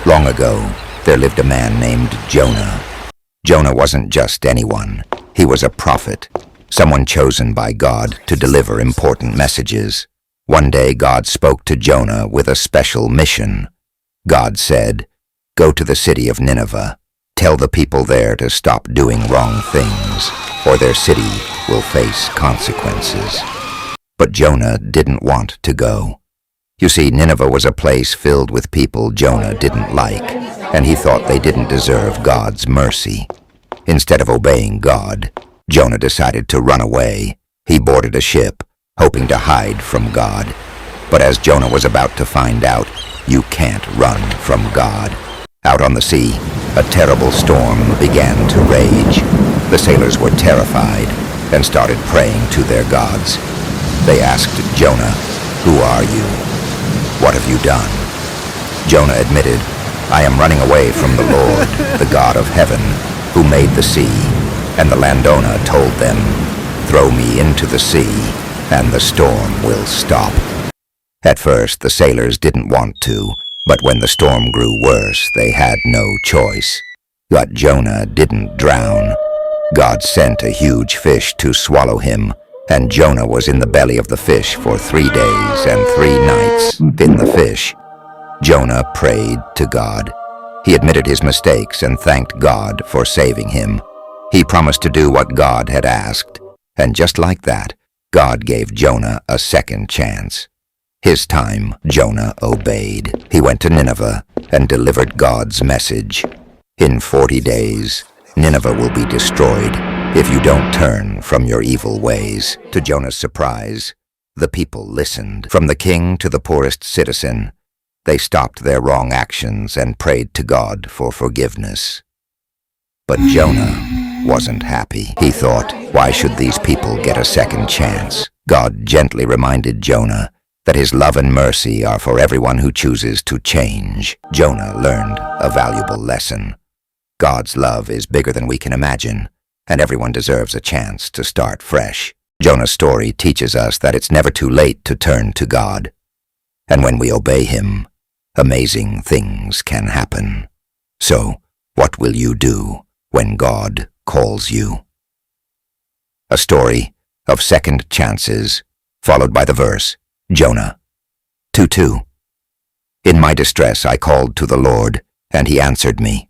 Long ago, there lived a man named Jonah. Jonah wasn't just anyone. He was a prophet, someone chosen by God to deliver important messages. One day, God spoke to Jonah with a special mission. God said, "Go to the city of Nineveh. Tell the people there to stop doing wrong things, or their city will face consequences." But Jonah didn't want to go. You see, Nineveh was a place filled with people Jonah didn't like, and he thought they didn't deserve God's mercy. Instead of obeying God, Jonah decided to run away. He boarded a ship, hoping to hide from God. But as Jonah was about to find out, you can't run from God. Out on the sea, a terrible storm began to rage. The sailors were terrified and started praying to their gods. They asked Jonah, "Who are you? What have you done?" Jonah admitted, "I am running away from the Lord, the God of heaven, who made the sea." And the landowner told them, "Throw me into the sea, and the storm will stop." At first, the sailors didn't want to, but when the storm grew worse, they had no choice. But Jonah didn't drown. God sent a huge fish to swallow him, and Jonah was in the belly of the fish for 3 days and 3 nights. In the fish, Jonah prayed to God. He admitted his mistakes and thanked God for saving him. He promised to do what God had asked, and just like that, God gave Jonah a second chance. This time, Jonah obeyed. He went to Nineveh and delivered God's message. In 40 days, Nineveh will be destroyed if you don't turn from your evil ways. To Jonah's surprise, the people listened. From the king to the poorest citizen, they stopped their wrong actions and prayed to God for forgiveness. But Jonah wasn't happy. He thought, why should these people get a second chance? God gently reminded Jonah that his love and mercy are for everyone who chooses to change. Jonah learned a valuable lesson. God's love is bigger than we can imagine, and everyone deserves a chance to start fresh. Jonah's story teaches us that it's never too late to turn to God. And when we obey Him, amazing things can happen. So, what will you do when God calls you? A story of second chances, followed by the verse, Jonah 2:2. In my distress I called to the Lord, and He answered me.